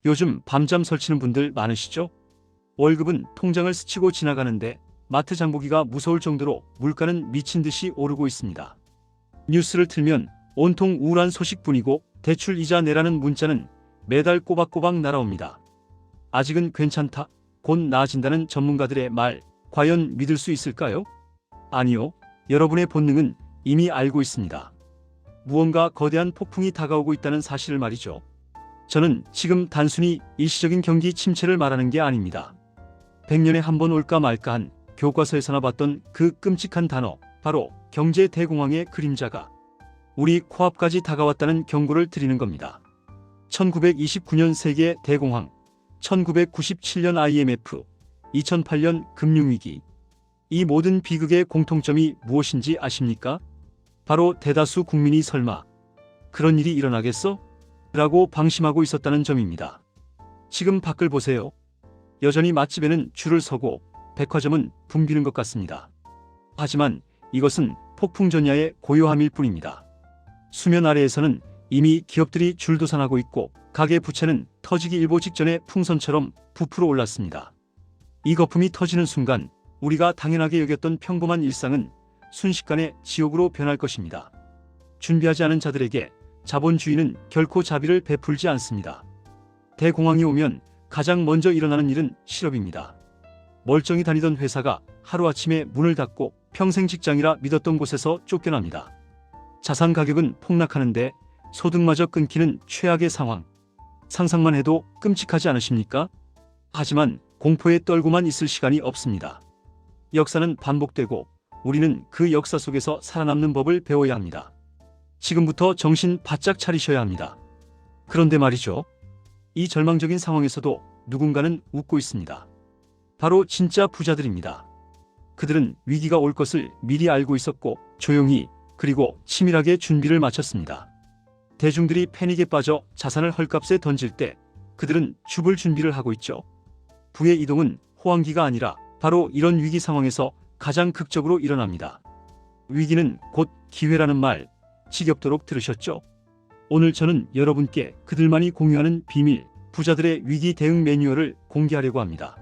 요즘 밤잠 설치는 분들 많으시죠? 월급은 통장을 스치고 지나가는데 마트 장보기가 무서울 정도로 물가는 미친 듯이 오르고 있습니다. 뉴스를 틀면 온통 우울한 소식뿐이고 대출 이자 내라는 문자는 매달 꼬박꼬박 날아옵니다. 아직은 괜찮다, 곧 나아진다는 전문가들의 말, 과연 믿을 수 있을까요? 아니요. 여러분의 본능은 이미 알고 있습니다. 무언가 거대한 폭풍이 다가오고 있다는 사실을 말이죠. 저는 지금 단순히 일시적인 경기 침체를 말하는 게 아닙니다. 100년에 한 번 올까 말까한 교과서에서나 봤던 그 끔찍한 단어, 바로 경제 대공황의 그림자가 우리 코앞까지 다가왔다는 경고를 드리는 겁니다. 1929년 세계 대공황, 1997년 IMF, 2008년 금융위기. 이 모든 비극의 공통점이 무엇인지 아십니까? 바로 대다수 국민이 설마 그런 일이 일어나겠어? 라고 방심하고 있었다는 점입니다. 지금 밖을 보세요. 여전히 맛집에는 줄을 서고 백화점은 붐비는 것 같습니다. 하지만 이것은 폭풍 전야의 고요함일 뿐입니다. 수면 아래에서는 이미 기업들이 줄도산하고 있고 가계 부채는 터지기 일보 직전의 풍선처럼 부풀어 올랐습니다. 이 거품이 터지는 순간 우리가 당연하게 여겼던 평범한 일상은 순식간에 지옥으로 변할 것입니다. 준비하지 않은 자들에게 자본주의는 결코 자비를 베풀지 않습니다. 대공황이 오면 가장 먼저 일어나는 일은 실업입니다. 멀쩡히 다니던 회사가 하루아침에 문을 닫고 평생 직장이라 믿었던 곳에서 쫓겨납니다. 자산 가격은 폭락하는데 소득마저 끊기는 최악의 상황. 상상만 해도 끔찍하지 않으십니까? 하지만 공포에 떨고만 있을 시간이 없습니다. 역사는 반복되고 우리는 그 역사 속에서 살아남는 법을 배워야 합니다. 지금부터 정신 바짝 차리셔야 합니다. 그런데 말이죠. 이 절망적인 상황에서도 누군가는 웃고 있습니다. 바로 진짜 부자들입니다. 그들은 위기가 올 것을 미리 알고 있었고 조용히 그리고 치밀하게 준비를 마쳤습니다. 대중들이 패닉에 빠져 자산을 헐값에 던질 때 그들은 죽을 준비를 하고 있죠. 부의 이동은 호황기가 아니라 바로 이런 위기 상황에서 가장 극적으로 일어납니다. 위기는 곧 기회라는 말 지겹도록 들으셨죠? 오늘 저는 여러분께 그들만이 공유하는 비밀, 부자들의 위기 대응 매뉴얼을 공개하려고 합니다.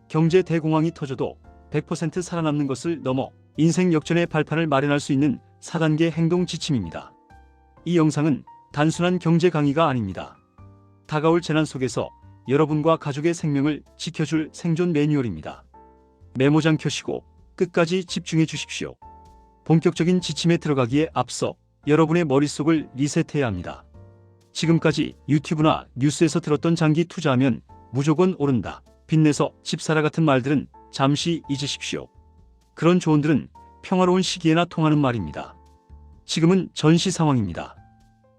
경제 대공황이 터져도 100% 살아남는 것을 넘어 인생 역전의 발판을 마련할 수 있는 4단계 행동 지침입니다. 이 영상은 단순한 경제 강의가 아닙니다. 다가올 재난 속에서 여러분과 가족의 생명을 지켜줄 생존 매뉴얼입니다. 메모장 켜시고 끝까지 집중해 주십시오. 본격적인 지침에 들어가기에 앞서 여러분의 머릿속을 리셋해야 합니다. 지금까지 유튜브나 뉴스에서 들었던 장기 투자하면 무조건 오른다, 빚내서 집 사라 같은 말들은 잠시 잊으십시오. 그런 조언들은 평화로운 시기에나 통하는 말입니다. 지금은 전시 상황입니다.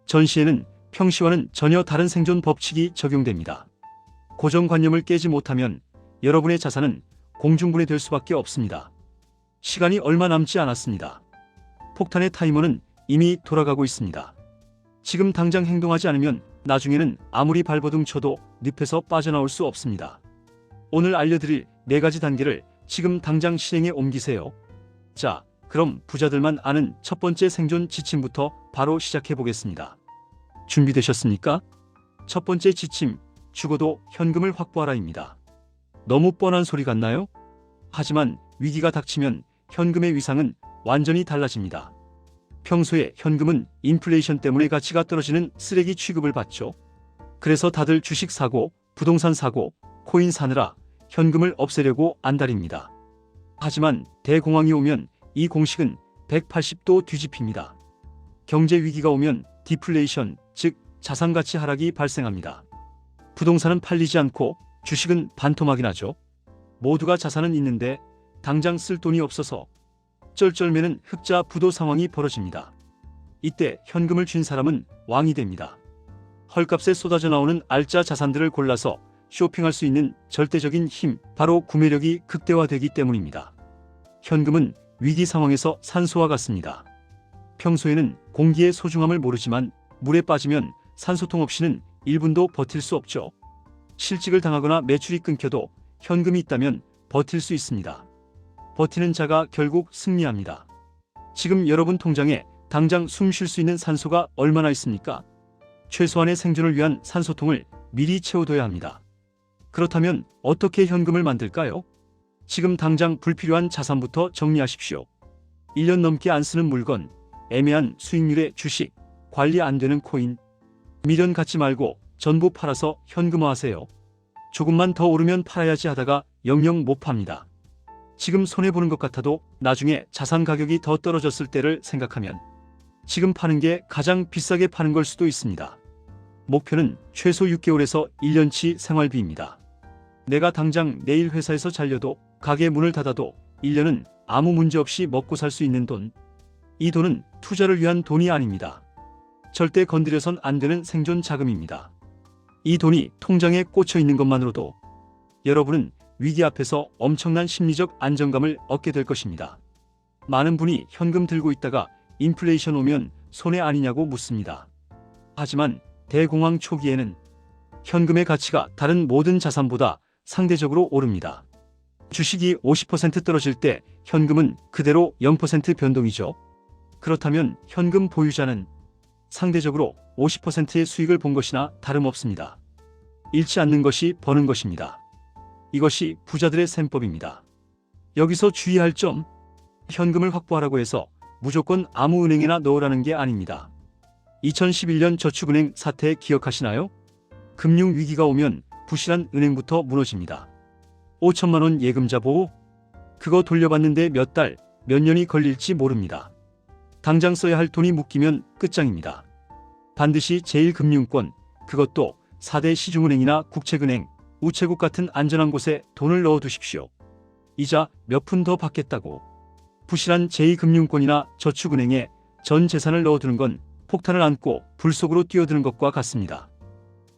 전시에는 평시와는 전혀 다른 생존 법칙이 적용됩니다. 고정관념을 깨지 못하면 여러분의 자산은 공중분해 될 수밖에 없습니다. 시간이 얼마 남지 않았습니다. 폭탄의 타이머는 이미 돌아가고 있습니다. 지금 당장 행동하지 않으면 나중에는 아무리 발버둥 쳐도 늪에서 빠져나올 수 없습니다. 오늘 알려드릴 4가지 단계를 지금 당장 실행에 옮기세요. 자, 그럼 부자들만 아는 첫 번째 생존 지침부터 바로 시작해 보겠습니다. 준비되셨습니까? 첫 번째 지침, 죽어도 현금을 확보하라입니다. 너무 뻔한 소리 같나요? 하지만 위기가 닥치면 현금의 위상은 완전히 달라집니다. 평소에 현금은 인플레이션 때문에 가치가 떨어지는 쓰레기 취급을 받죠. 그래서 다들 주식 사고, 부동산 사고, 코인 사느라 현금을 없애려고 안달입니다. 하지만 대공황이 오면 이 공식은 180도 뒤집힙니다. 경제 위기가 오면 디플레이션, 즉 자산가치 하락이 발생합니다. 부동산은 팔리지 않고 주식은 반토막이 나죠. 모두가 자산은 있는데 당장 쓸 돈이 없어서 쩔쩔매는 흑자 부도 상황이 벌어집니다. 이때 현금을 쥔 사람은 왕이 됩니다. 헐값에 쏟아져 나오는 알짜 자산들을 골라서 쇼핑할 수 있는 절대적인 힘, 바로 구매력이 극대화되기 때문입니다. 현금은 위기 상황에서 산소와 같습니다. 평소에는 공기의 소중함을 모르지만 물에 빠지면 산소통 없이는 1분도 버틸 수 없죠. 실직을 당하거나 매출이 끊겨도 현금이 있다면 버틸 수 있습니다. 버티는 자가 결국 승리합니다. 지금 여러분 통장에 당장 숨 쉴 수 있는 산소가 얼마나 있습니까? 최소한의 생존을 위한 산소통을 미리 채워둬야 합니다. 그렇다면 어떻게 현금을 만들까요? 지금 당장 불필요한 자산부터 정리하십시오. 1년 넘게 안 쓰는 물건, 애매한 수익률의 주식, 관리 안 되는 코인, 미련 갖지 말고 전부 팔아서 현금화하세요. 조금만 더 오르면 팔아야지 하다가 영영 못 팝니다. 지금 손해보는 것 같아도 나중에 자산 가격이 더 떨어졌을 때를 생각하면 지금 파는 게 가장 비싸게 파는 걸 수도 있습니다. 목표는 최소 6개월에서 1년치 생활비입니다. 내가 당장 내일 회사에서 잘려도 가게 문을 닫아도 1년은 아무 문제 없이 먹고 살 수 있는 돈. 이 돈은 투자를 위한 돈이 아닙니다. 절대 건드려선 안 되는 생존 자금입니다. 이 돈이 통장에 꽂혀 있는 것만으로도 여러분은 위기 앞에서 엄청난 심리적 안정감을 얻게 될 것입니다. 많은 분이 현금 들고 있다가 인플레이션 오면 손해 아니냐고 묻습니다. 하지만 대공황 초기에는 현금의 가치가 다른 모든 자산보다 상대적으로 오릅니다. 주식이 50% 떨어질 때 현금은 그대로 0% 변동이죠. 그렇다면 현금 보유자는 상대적으로 50%의 수익을 본 것이나 다름없습니다. 잃지 않는 것이 버는 것입니다. 이것이 부자들의 셈법입니다. 여기서 주의할 점, 현금을 확보하라고 해서 무조건 아무 은행에나 넣으라는 게 아닙니다. 2011년 저축은행 사태 기억하시나요? 금융위기가 오면 부실한 은행부터 무너집니다. 5천만 원 예금자 보호? 그거 돌려받는데 몇 달, 몇 년이 걸릴지 모릅니다. 당장 써야 할 돈이 묶이면 끝장입니다. 반드시 제1금융권, 그것도 4대 시중은행이나 국책은행, 우체국 같은 안전한 곳에 돈을 넣어두십시오. 이자 몇 푼 더 받겠다고. 부실한 제2금융권이나 저축은행에 전 재산을 넣어두는 건 폭탄을 안고 불 속으로 뛰어드는 것과 같습니다.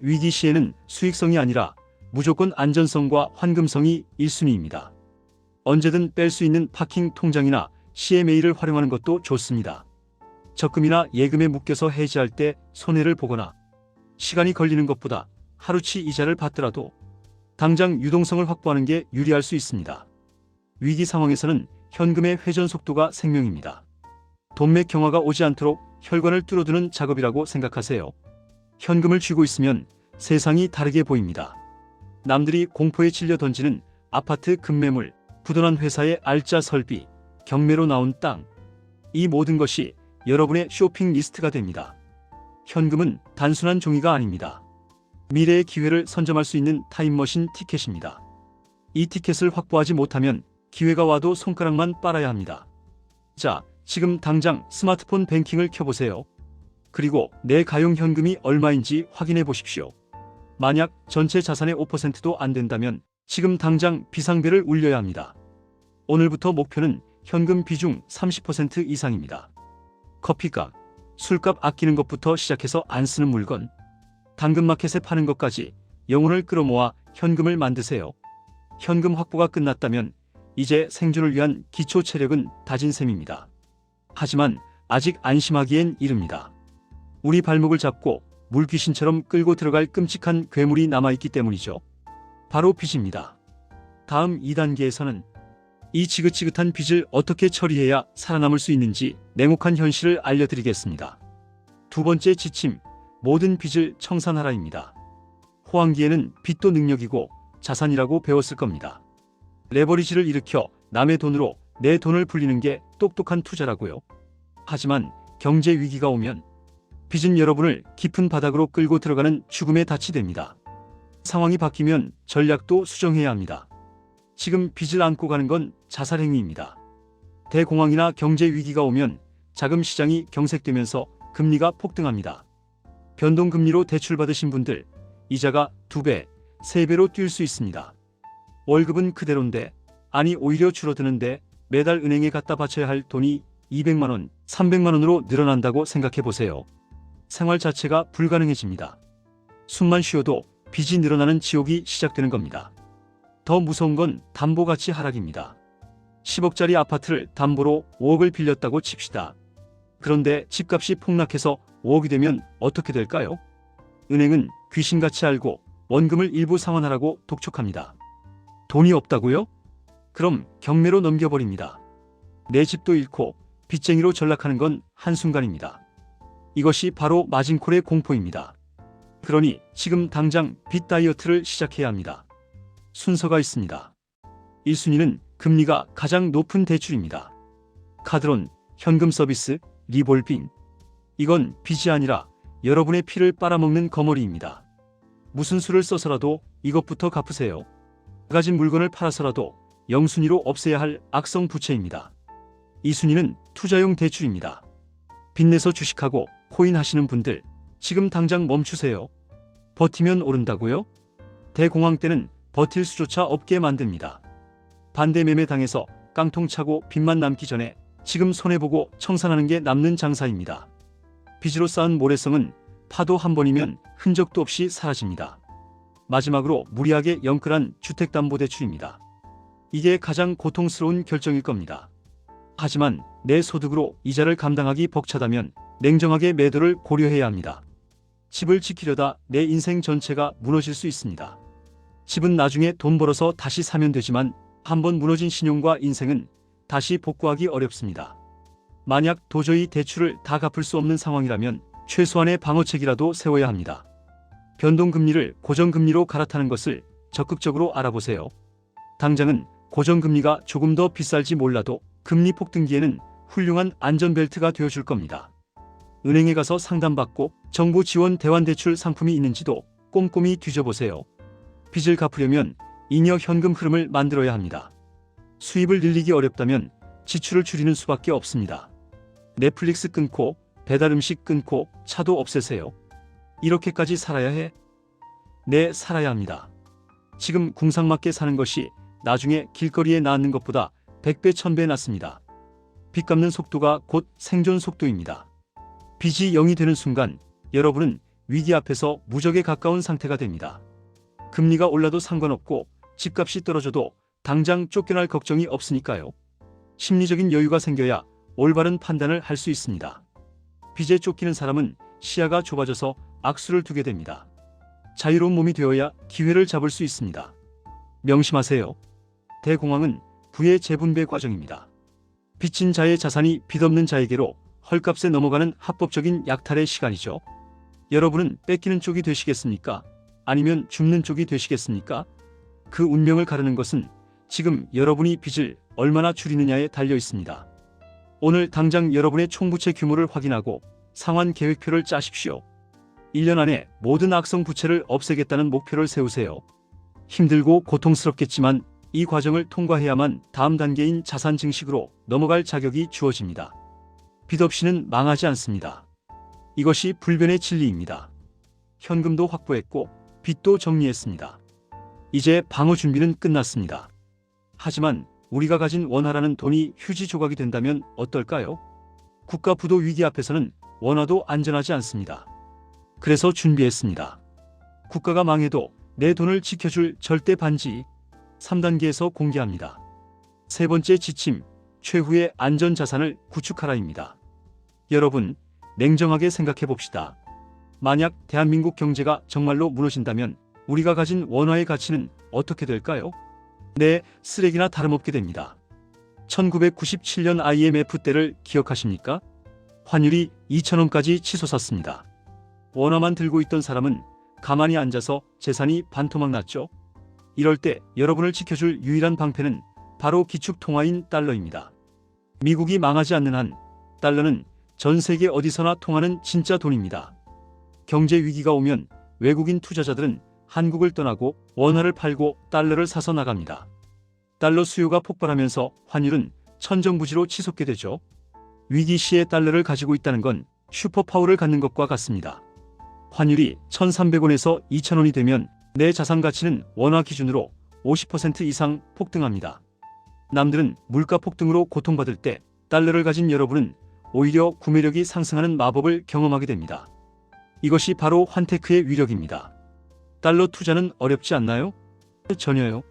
위기 시에는 수익성이 아니라 무조건 안전성과 환금성이 1순위입니다. 언제든 뺄 수 있는 파킹 통장이나 CMA를 활용하는 것도 좋습니다. 적금이나 예금에 묶여서 해지할 때 손해를 보거나 시간이 걸리는 것보다 하루치 이자를 받더라도 당장 유동성을 확보하는 게 유리할 수 있습니다. 위기 상황에서는 현금의 회전 속도가 생명입니다. 돈맥 경화가 오지 않도록 혈관을 뚫어두는 작업이라고 생각하세요. 현금을 쥐고 있으면 세상이 다르게 보입니다. 남들이 공포에 질려 던지는 아파트 급매물, 부도난 회사의 알짜 설비, 경매로 나온 땅, 이 모든 것이 여러분의 쇼핑 리스트가 됩니다. 현금은 단순한 종이가 아닙니다. 미래의 기회를 선점할 수 있는 타임머신 티켓입니다. 이 티켓을 확보하지 못하면 기회가 와도 손가락만 빨아야 합니다. 자, 지금 당장 스마트폰 뱅킹을 켜보세요. 그리고 내 가용 현금이 얼마인지 확인해 보십시오. 만약 전체 자산의 5%도 안 된다면 지금 당장 비상벨을 울려야 합니다. 오늘부터 목표는 현금 비중 30% 이상입니다. 커피값, 술값 아끼는 것부터 시작해서 안 쓰는 물건, 당근마켓에 파는 것까지 영혼을 끌어모아 현금을 만드세요. 현금 확보가 끝났다면 이제 생존을 위한 기초 체력은 다진 셈입니다. 하지만 아직 안심하기엔 이릅니다. 우리 발목을 잡고 물귀신처럼 끌고 들어갈 끔찍한 괴물이 남아있기 때문이죠. 바로 빚입니다. 다음 2단계에서는 이 지긋지긋한 빚을 어떻게 처리해야 살아남을 수 있는지 냉혹한 현실을 알려드리겠습니다. 두 번째 지침, 모든 빚을 청산하라입니다. 호황기에는 빚도 능력이고 자산이라고 배웠을 겁니다. 레버리지를 일으켜 남의 돈으로 내 돈을 불리는 게 똑똑한 투자라고요. 하지만 경제 위기가 오면 빚은 여러분을 깊은 바닥으로 끌고 들어가는 죽음의 닻이 됩니다. 상황이 바뀌면 전략도 수정해야 합니다. 지금 빚을 안고 가는 건 자살행위입니다. 대공황이나 경제 위기가 오면 자금 시장이 경색되면서 금리가 폭등합니다. 변동금리로 대출받으신 분들, 이자가 2배, 3배로 뛸 수 있습니다. 월급은 그대로인데, 아니 오히려 줄어드는데 매달 은행에 갖다 바쳐야 할 돈이 200만 원, 300만 원으로 늘어난다고 생각해 보세요. 생활 자체가 불가능해집니다. 숨만 쉬어도 빚이 늘어나는 지옥이 시작되는 겁니다. 더 무서운 건 담보가치 하락입니다. 10억짜리 아파트를 담보로 5억을 빌렸다고 칩시다. 그런데 집값이 폭락해서 5억이 되면 어떻게 될까요? 은행은 귀신같이 알고 원금을 일부 상환하라고 독촉합니다. 돈이 없다고요? 그럼 경매로 넘겨버립니다. 내 집도 잃고 빚쟁이로 전락하는 건 한순간입니다. 이것이 바로 마진콜의 공포입니다. 그러니 지금 당장 빚 다이어트를 시작해야 합니다. 순서가 있습니다. 1순위는 금리가 가장 높은 대출입니다. 카드론, 현금 서비스, 리볼빙. 이건 빚이 아니라 여러분의 피를 빨아먹는 거머리입니다. 무슨 수를 써서라도 이것부터 갚으세요. 가진 물건을 팔아서라도 영순위로 없애야 할 악성 부채입니다. 2순위는 투자용 대출입니다. 빚내서 주식하고 코인 하시는 분들 지금 당장 멈추세요. 버티면 오른다고요? 대공황 때는 버틸 수조차 없게 만듭니다. 반대 매매 당해서 깡통 차고 빚만 남기 전에 지금 손해보고 청산하는 게 남는 장사입니다. 빚으로 쌓은 모래성은 파도 한 번이면 흔적도 없이 사라집니다. 마지막으로 무리하게 영끌한 주택담보대출입니다. 이게 가장 고통스러운 결정일 겁니다. 하지만 내 소득으로 이자를 감당하기 벅차다면 냉정하게 매도를 고려해야 합니다. 집을 지키려다 내 인생 전체가 무너질 수 있습니다. 집은 나중에 돈 벌어서 다시 사면 되지만 한번 무너진 신용과 인생은 다시 복구하기 어렵습니다. 만약 도저히 대출을 다 갚을 수 없는 상황이라면 최소한의 방어책이라도 세워야 합니다. 변동금리를 고정금리로 갈아타는 것을 적극적으로 알아보세요. 당장은 고정금리가 조금 더 비쌀지 몰라도 금리 폭등기에는 훌륭한 안전벨트가 되어줄 겁니다. 은행에 가서 상담받고 정부 지원 대환대출 상품이 있는지도 꼼꼼히 뒤져보세요. 빚을 갚으려면 잉여 현금 흐름을 만들어야 합니다. 수입을 늘리기 어렵다면 지출을 줄이는 수밖에 없습니다. 넷플릭스 끊고 배달 음식 끊고 차도 없애세요. 이렇게까지 살아야 해? 네, 살아야 합니다. 지금 궁상맞게 사는 것이 나중에 길거리에 나앉는 것보다 100배 1000배 낫습니다. 빚 갚는 속도가 곧 생존 속도입니다. 빚이 0이 되는 순간 여러분은 위기 앞에서 무적에 가까운 상태가 됩니다. 금리가 올라도 상관없고 집값이 떨어져도 당장 쫓겨날 걱정이 없으니까요. 심리적인 여유가 생겨야 올바른 판단을 할 수 있습니다. 빚에 쫓기는 사람은 시야가 좁아져서 악수를 두게 됩니다. 자유로운 몸이 되어야 기회를 잡을 수 있습니다. 명심하세요. 대공황은 부의 재분배 과정입니다. 빚진 자의 자산이 빚없는 자에게로 헐값에 넘어가는 합법적인 약탈의 시간이죠. 여러분은 뺏기는 쪽이 되시겠습니까? 아니면 줍는 쪽이 되시겠습니까? 그 운명을 가르는 것은 지금 여러분이 빚을 얼마나 줄이느냐에 달려 있습니다. 오늘 당장 여러분의 총부채 규모를 확인하고 상환 계획표를 짜십시오. 1년 안에 모든 악성 부채를 없애겠다는 목표를 세우세요. 힘들고 고통스럽겠지만 이 과정을 통과해야만 다음 단계인 자산 증식으로 넘어갈 자격이 주어집니다. 빚 없이는 망하지 않습니다. 이것이 불변의 진리입니다. 현금도 확보했고 빚도 정리했습니다. 이제 방어 준비는 끝났습니다. 하지만 우리가 가진 원화라는 돈이 휴지 조각이 된다면 어떨까요? 국가 부도 위기 앞에서는 원화도 안전하지 않습니다. 그래서 준비했습니다. 국가가 망해도 내 돈을 지켜줄 절대 반지 3단계에서 공개합니다. 세 번째 지침, 최후의 안전자산을 구축하라입니다. 여러분, 냉정하게 생각해 봅시다. 만약 대한민국 경제가 정말로 무너진다면 우리가 가진 원화의 가치는 어떻게 될까요? 네, 쓰레기나 다름없게 됩니다. 1997년 IMF 때를 기억하십니까? 환율이 2,000원까지 치솟았습니다. 원화만 들고 있던 사람은 가만히 앉아서 재산이 반토막 났죠. 이럴 때 여러분을 지켜줄 유일한 방패는 바로 기축통화인 달러입니다. 미국이 망하지 않는 한 달러는 전 세계 어디서나 통하는 진짜 돈입니다. 경제 위기가 오면 외국인 투자자들은 한국을 떠나고 원화를 팔고 달러를 사서 나갑니다. 달러 수요가 폭발하면서 환율은 천정부지로 치솟게 되죠. 위기 시에 달러를 가지고 있다는 건 슈퍼파워를 갖는 것과 같습니다. 환율이 1,300원에서 2,000원이 되면 내 자산 가치는 원화 기준으로 50% 이상 폭등합니다. 남들은 물가 폭등으로 고통받을 때 달러를 가진 여러분은 오히려 구매력이 상승하는 마법을 경험하게 됩니다. 이것이 바로 환테크의 위력입니다. 달러 투자는 어렵지 않나요? 전혀요.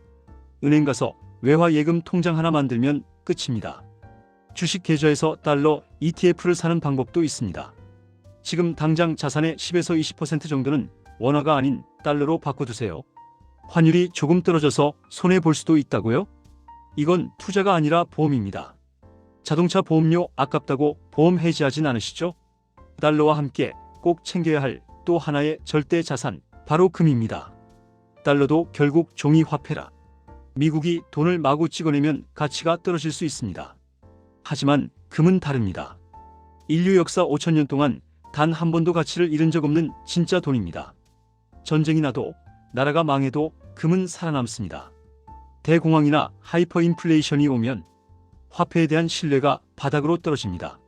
은행 가서 외화 예금 통장 하나 만들면 끝입니다. 주식 계좌에서 달러 ETF를 사는 방법도 있습니다. 지금 당장 자산의 10에서 20% 정도는 원화가 아닌 달러로 바꿔두세요. 환율이 조금 떨어져서 손해볼 수도 있다고요? 이건 투자가 아니라 보험입니다. 자동차 보험료 아깝다고 보험 해지하진 않으시죠? 달러와 함께 꼭 챙겨야 할 또 하나의 절대 자산, 바로 금입니다. 달러도 결국 종이 화폐라. 미국이 돈을 마구 찍어내면 가치가 떨어질 수 있습니다. 하지만 금은 다릅니다. 인류 역사 5,000년 동안 단 한 번도 가치를 잃은 적 없는 진짜 돈입니다. 전쟁이 나도 나라가 망해도 금은 살아남습니다. 대공황이나 하이퍼인플레이션이 오면 화폐에 대한 신뢰가 바닥으로 떨어집니다.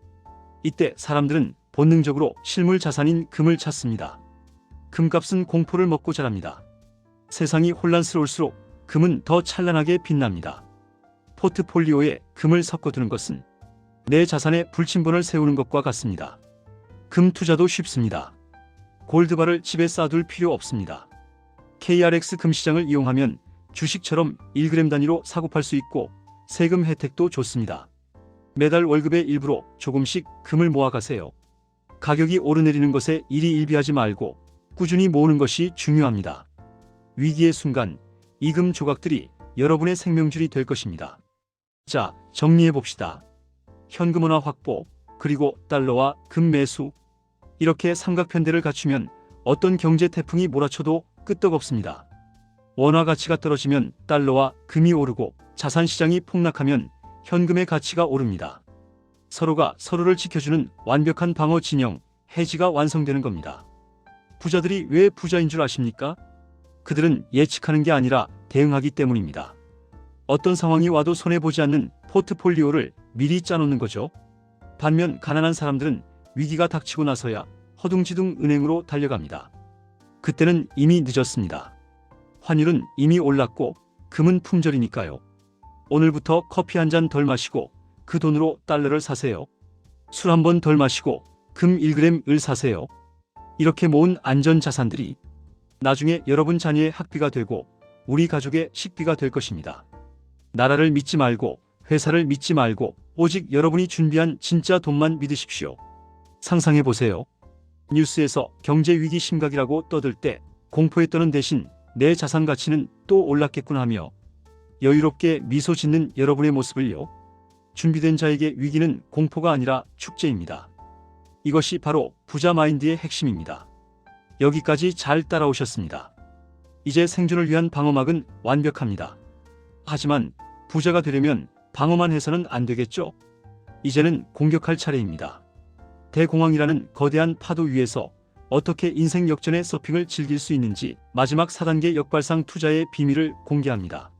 이때 사람들은 본능적으로 실물 자산인 금을 찾습니다. 금값은 공포를 먹고 자랍니다. 세상이 혼란스러울수록 금은 더 찬란하게 빛납니다. 포트폴리오에 금을 섞어두는 것은 내 자산에 불침번을 세우는 것과 같습니다. 금 투자도 쉽습니다. 골드바를 집에 쌓아둘 필요 없습니다. KRX 금시장을 이용하면 주식처럼 1g 단위로 사고팔 수 있고 세금 혜택도 좋습니다. 매달 월급의 일부로 조금씩 금을 모아가세요. 가격이 오르내리는 것에 일희일비하지 말고 꾸준히 모으는 것이 중요합니다. 위기의 순간 이 금 조각들이 여러분의 생명줄이 될 것입니다. 자, 정리해봅시다. 현금원화 확보, 그리고 달러와 금 매수. 이렇게 삼각편대를 갖추면 어떤 경제 태풍이 몰아쳐도 끄떡없습니다. 원화 가치가 떨어지면 달러와 금이 오르고 자산시장이 폭락하면 현금의 가치가 오릅니다. 서로가 서로를 지켜주는 완벽한 방어 진영, 해지가 완성되는 겁니다. 부자들이 왜 부자인 줄 아십니까? 그들은 예측하는 게 아니라 대응하기 때문입니다. 어떤 상황이 와도 손해보지 않는 포트폴리오를 미리 짜놓는 거죠. 반면 가난한 사람들은 위기가 닥치고 나서야 허둥지둥 은행으로 달려갑니다. 그때는 이미 늦었습니다. 환율은 이미 올랐고 금은 품절이니까요. 오늘부터 커피 한 잔 덜 마시고 그 돈으로 달러를 사세요. 술 한 번 덜 마시고 금 1g을 사세요. 이렇게 모은 안전자산들이 나중에 여러분 자녀의 학비가 되고 우리 가족의 식비가 될 것입니다. 나라를 믿지 말고 회사를 믿지 말고 오직 여러분이 준비한 진짜 돈만 믿으십시오. 상상해보세요. 뉴스에서 경제위기 심각이라고 떠들 때 공포에 떠는 대신 내 자산 가치는 또 올랐겠구나 하며 여유롭게 미소 짓는 여러분의 모습을요. 준비된 자에게 위기는 공포가 아니라 축제입니다. 이것이 바로 부자 마인드의 핵심입니다. 여기까지 잘 따라오셨습니다. 이제 생존을 위한 방어막은 완벽합니다. 하지만 부자가 되려면 방어만 해서는 안 되겠죠? 이제는 공격할 차례입니다. 대공황이라는 거대한 파도 위에서 어떻게 인생 역전의 서핑을 즐길 수 있는지 마지막 4단계 역발상 투자의 비밀을 공개합니다.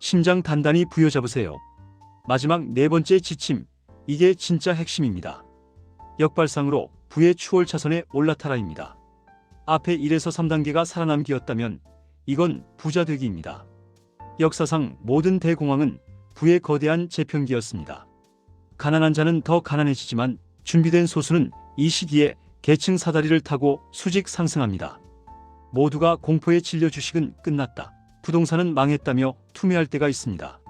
심장 단단히 부여잡으세요. 마지막 4번째 지침, 이게 진짜 핵심입니다. 역발상으로 부의 추월 차선에 올라타라입니다. 앞에 1에서 3단계가 살아남기였다면 이건 부자 되기입니다. 역사상 모든 대공황은 부의 거대한 재편기였습니다. 가난한 자는 더 가난해지지만 준비된 소수는 이 시기에 계층 사다리를 타고 수직 상승합니다. 모두가 공포에 질려 주식은 끝났다, 부동산은 망했다며 투매할 때가 있습니다.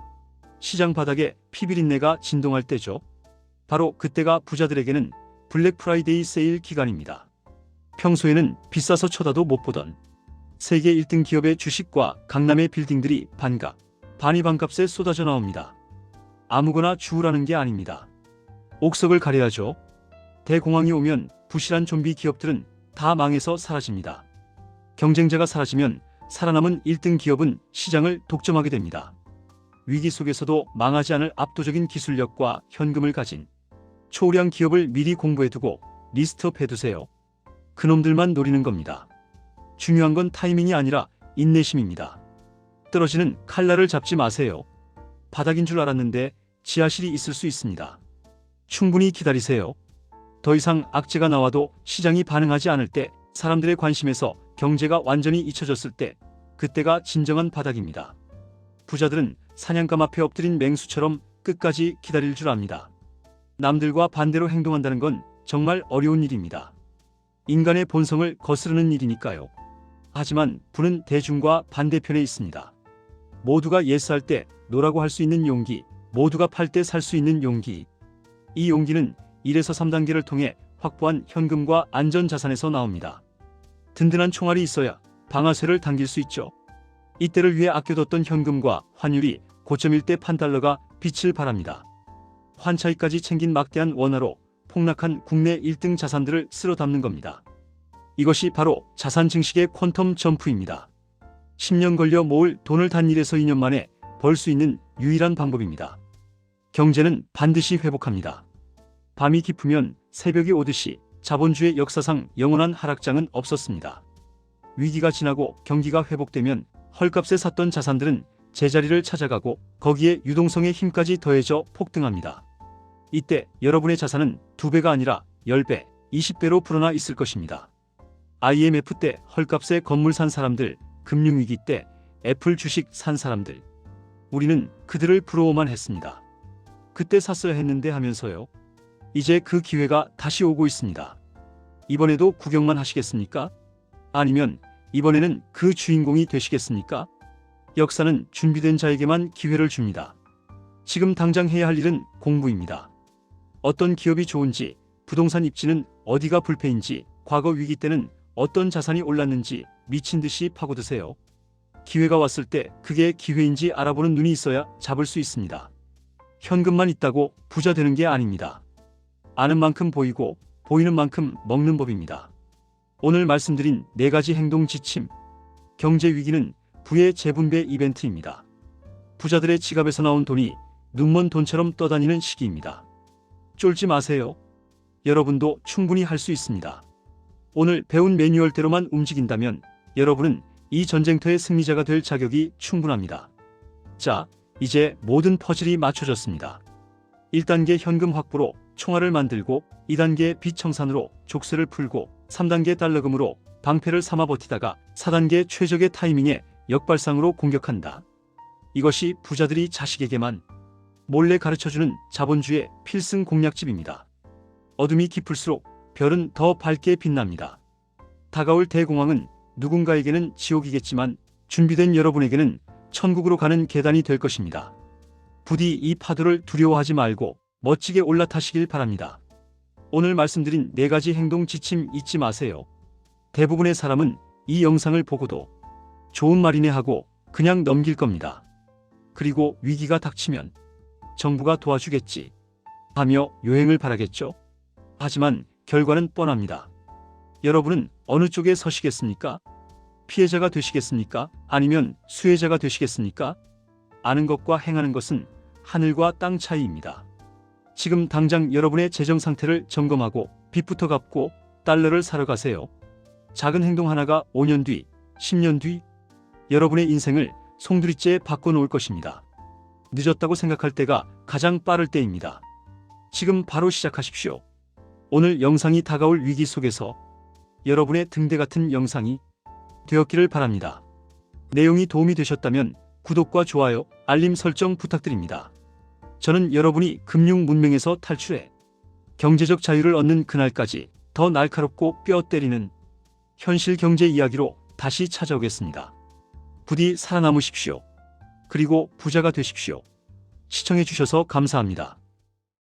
시장 바닥에 피비린내가 진동할 때죠. 바로 그때가 부자들에게는 블랙 프라이데이 세일 기간입니다. 평소에는 비싸서 쳐다도 못 보던 세계 1등 기업의 주식과 강남의 빌딩들이 반이 반값에 쏟아져 나옵니다. 아무거나 주우라는 게 아닙니다. 옥석을 가려야죠. 대공황이 오면 부실한 좀비 기업들은 다 망해서 사라집니다. 경쟁자가 사라지면 살아남은 1등 기업은 시장을 독점하게 됩니다. 위기 속에서도 망하지 않을 압도적인 기술력과 현금을 가진 초우량 기업을 미리 공부해두고 리스트업 해두세요. 그놈들만 노리는 겁니다. 중요한 건 타이밍이 아니라 인내심입니다. 떨어지는 칼날을 잡지 마세요. 바닥인 줄 알았는데 지하실이 있을 수 있습니다. 충분히 기다리세요. 더 이상 악재가 나와도 시장이 반응하지 않을 때, 사람들의 관심에서 경제가 완전히 잊혀졌을 때, 그때가 진정한 바닥입니다. 부자들은 사냥감 앞에 엎드린 맹수처럼 끝까지 기다릴 줄 압니다. 남들과 반대로 행동한다는 건 정말 어려운 일입니다. 인간의 본성을 거스르는 일이니까요. 하지만 부는 대중과 반대편에 있습니다. 모두가 예스할 때 노라고 할 수 있는 용기, 모두가 팔 때 살 수 있는 용기. 이 용기는 1에서 3단계를 통해 확보한 현금과 안전자산에서 나옵니다. 든든한 총알이 있어야 방아쇠를 당길 수 있죠. 이때를 위해 아껴뒀던 현금과 환율이 고점일 때 판달러가 빛을 발합니다. 환차익까지 챙긴 막대한 원화로 폭락한 국내 1등 자산들을 쓸어 담는 겁니다. 이것이 바로 자산 증식의 퀀텀 점프입니다. 10년 걸려 모을 돈을 단 1에서 2년 만에 벌 수 있는 유일한 방법입니다. 경제는 반드시 회복합니다. 밤이 깊으면 새벽이 오듯이 자본주의 역사상 영원한 하락장은 없었습니다. 위기가 지나고 경기가 회복되면 헐값에 샀던 자산들은 제자리를 찾아가고 거기에 유동성의 힘까지 더해져 폭등합니다. 이때 여러분의 자산은 2배가 아니라 10배, 20배로 불어나 있을 것입니다. IMF 때 헐값에 건물 산 사람들, 금융위기 때 애플 주식 산 사람들. 우리는 그들을 부러워만 했습니다. 그때 샀어야 했는데 하면서요. 이제 그 기회가 다시 오고 있습니다. 이번에도 구경만 하시겠습니까? 아니면 이번에는 그 주인공이 되시겠습니까? 역사는 준비된 자에게만 기회를 줍니다. 지금 당장 해야 할 일은 공부입니다. 어떤 기업이 좋은지, 부동산 입지는 어디가 불패인지, 과거 위기 때는 어떤 자산이 올랐는지 미친 듯이 파고드세요. 기회가 왔을 때 그게 기회인지 알아보는 눈이 있어야 잡을 수 있습니다. 현금만 있다고 부자 되는 게 아닙니다. 아는 만큼 보이고 보이는 만큼 먹는 법입니다. 오늘 말씀드린 4가지 행동 지침. 경제 위기는 부의 재분배 이벤트입니다. 부자들의 지갑에서 나온 돈이 눈먼 돈처럼 떠다니는 시기입니다. 쫄지 마세요. 여러분도 충분히 할 수 있습니다. 오늘 배운 매뉴얼대로만 움직인다면 여러분은 이 전쟁터의 승리자가 될 자격이 충분합니다. 자, 이제 모든 퍼즐이 맞춰졌습니다. 1단계 현금 확보로 총알을 만들고 2단계 빚 청산으로 족쇄를 풀고 3단계 달러금으로 방패를 삼아 버티다가 4단계 최적의 타이밍에 역발상으로 공격한다. 이것이 부자들이 자식에게만 몰래 가르쳐주는 자본주의 필승 공략집입니다. 어둠이 깊을수록 별은 더 밝게 빛납니다. 다가올 대공황은 누군가에게는 지옥이겠지만 준비된 여러분에게는 천국으로 가는 계단이 될 것입니다. 부디 이 파도를 두려워하지 말고 멋지게 올라타시길 바랍니다. 오늘 말씀드린 4가지 행동 지침 잊지 마세요. 대부분의 사람은 이 영상을 보고도 좋은 말이네 하고 그냥 넘길 겁니다. 그리고 위기가 닥치면 정부가 도와주겠지 하며 요행을 바라겠죠. 하지만 결과는 뻔합니다. 여러분은 어느 쪽에 서시겠습니까? 피해자가 되시겠습니까? 아니면 수혜자가 되시겠습니까? 아는 것과 행하는 것은 하늘과 땅 차이입니다. 지금 당장 여러분의 재정 상태를 점검하고 빚부터 갚고 달러를 사러 가세요. 작은 행동 하나가 5년 뒤, 10년 뒤 여러분의 인생을 송두리째 바꿔놓을 것입니다. 늦었다고 생각할 때가 가장 빠를 때입니다. 지금 바로 시작하십시오. 오늘 영상이 다가올 위기 속에서 여러분의 등대 같은 영상이 되었기를 바랍니다. 내용이 도움이 되셨다면 구독과 좋아요, 알림 설정 부탁드립니다. 저는 여러분이 금융 문명에서 탈출해 경제적 자유를 얻는 그날까지 더 날카롭고 뼈 때리는 현실 경제 이야기로 다시 찾아오겠습니다. 부디 살아남으십시오. 그리고 부자가 되십시오. 시청해 주셔서 감사합니다.